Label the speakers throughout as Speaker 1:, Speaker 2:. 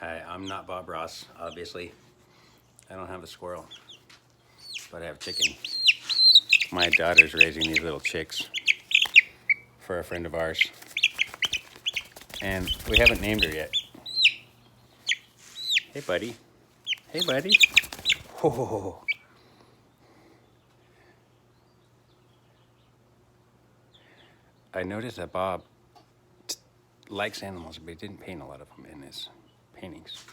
Speaker 1: Hi, I'm not Bob Ross, obviously. I don't have a squirrel, but I have chicken. My daughter's raising these little chicks for a friend of ours, and we haven't named her yet. Hey, buddy. Hey, buddy. Oh. I noticed that Bob likes animals, but he didn't paint a lot of them in his paintings.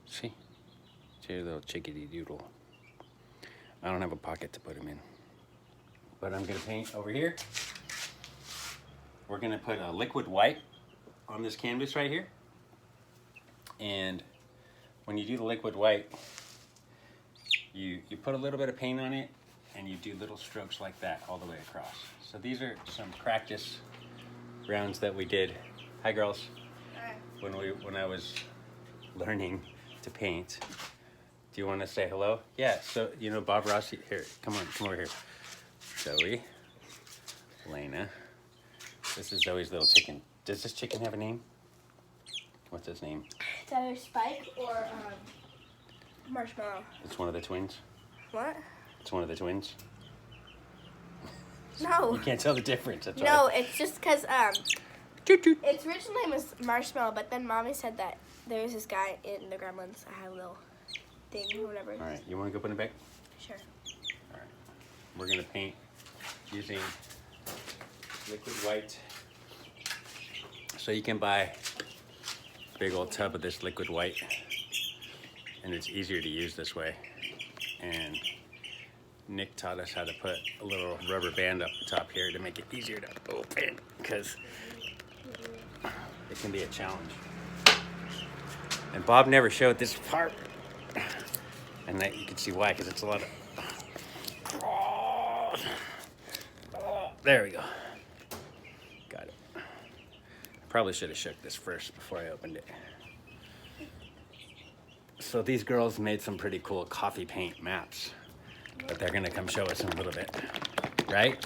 Speaker 1: See? See your little chickadee doodle. I don't have a pocket to put him in. But I'm gonna paint over here. We're gonna put a liquid white on this canvas right here. And when you do the liquid white, you put a little bit of paint on it and you do little strokes like that all the way across. So these are some practice rounds that we did. Hi girls.
Speaker 2: Hi.
Speaker 1: When I was learning to paint. Do you want to say hello? Yeah, so you know Bob Ross, here, come over here. Zoe, Elena. This is Zoe's little chicken. Does this chicken have a name? What's his name?
Speaker 2: It's either Spike or Marshmallow.
Speaker 1: It's one of the twins?
Speaker 2: What?
Speaker 1: It's one of the twins?
Speaker 2: No.
Speaker 1: You can't tell the difference, that's
Speaker 2: No,
Speaker 1: why.
Speaker 2: it's just because its original name was Marshmallow, but then Mommy said that there was this guy in the Gremlins. I had a little thing or whatever.
Speaker 1: All right, you want to go put it back?
Speaker 2: Sure.
Speaker 1: All right. We're going to paint using liquid white. So you can buy a big old tub of this liquid white, and it's easier to use this way. And Nick taught us how to put a little rubber band up the top here to make it easier to open, because it can be a challenge. And Bob never showed this part, and that you can see why, because it's a lot of... There we go. Got it. Probably should have shook this first before I opened it. So these girls made some pretty cool coffee paint maps, but they're gonna come show us in a little bit, right?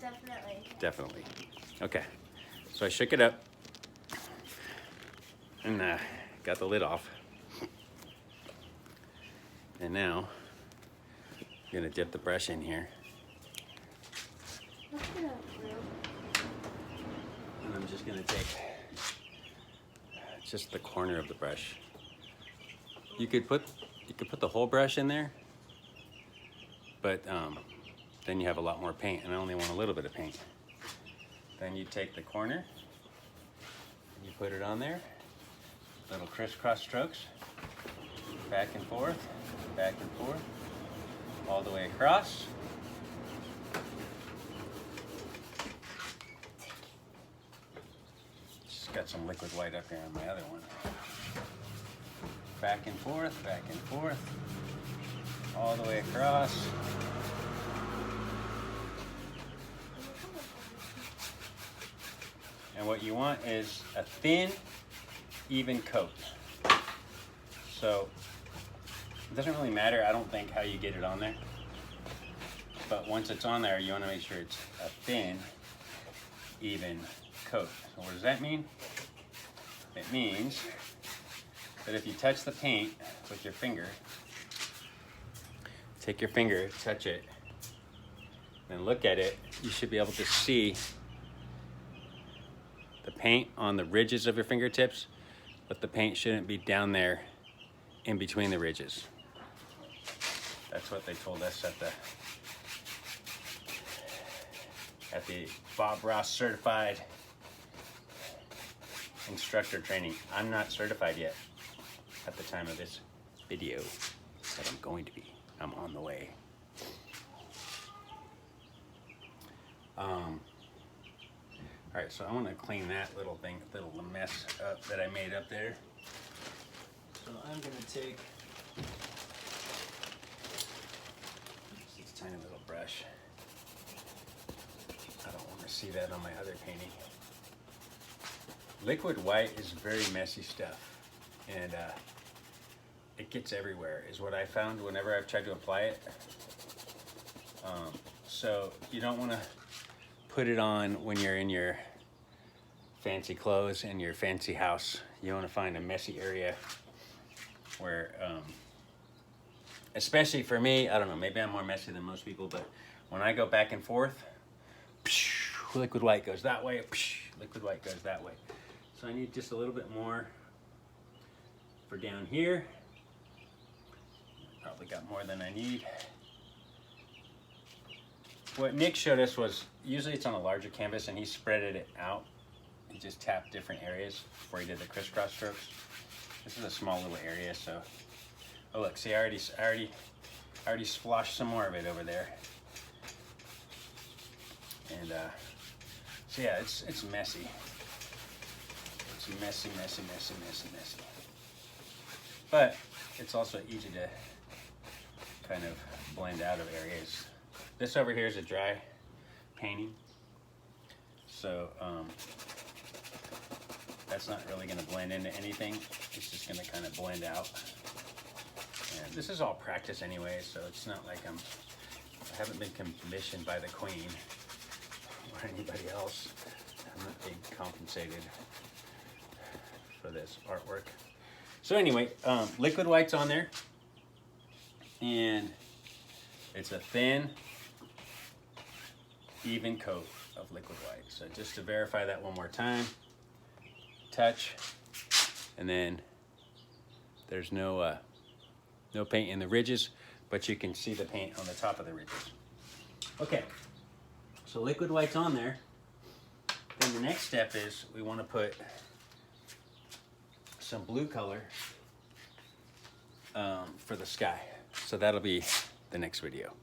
Speaker 2: Definitely.
Speaker 1: Definitely. Okay, so I shook it up and got the lid off. And now I'm gonna dip the brush in here. And I'm just gonna take just the corner of the brush. You could put the whole brush in there, but then you have a lot more paint, and I only want a little bit of paint. Then you take the corner, and you put it on there, little crisscross strokes, back and forth, all the way across. Just got some liquid white up here on my other one. Back and forth, all the way across. And what you want is a thin, even coat. So it doesn't really matter, I don't think, how you get it on there. But once it's on there, you want to make sure it's a thin, even coat. So what does that mean? It means that if you touch the paint with your finger, take your finger, touch it, then look at it, you should be able to see the paint on the ridges of your fingertips, but the paint shouldn't be down there in between the ridges. That's what they told us at the Bob Ross certified instructor training. I'm not certified yet at the time of this video, but I'm going to be. I'm on the way. All right, so I want to clean that little mess up that I made up there. So I'm going to take this tiny little brush. I don't want to see that on my other painting. Liquid white is very messy stuff, and it gets everywhere, is what I found whenever I've tried to apply it. So you don't want to put it on when you're in your fancy clothes in your fancy house. You want to find a messy area where, especially for me, I don't know, maybe I'm more messy than most people, but when I go back and forth, liquid white goes that way, liquid white goes that way. So I need just a little bit more for down here. Probably got more than I need. What Nick showed us was, usually it's on a larger canvas and he spreaded it out. He just tapped different areas before he did the crisscross strokes. This is a small little area, so. Oh look, see, I already sploshed some more of it over there. And so yeah, it's messy. It's messy. But it's also easy to kind of blend out of areas. This over here is a dry painting, so that's not really going to blend into anything. It's just going to kind of blend out. And this is all practice anyway, so it's not like I haven't been commissioned by the Queen or anybody else. I'm not being compensated for this artwork. So anyway, liquid white's on there, and it's a thin, even coat of liquid white. So just to verify that one more time, touch, and then there's no paint in the ridges, but you can see the paint on the top of the ridges. Okay, so liquid white's on there. Then the next step is we want to put some blue color for the sky. So that'll be the next video.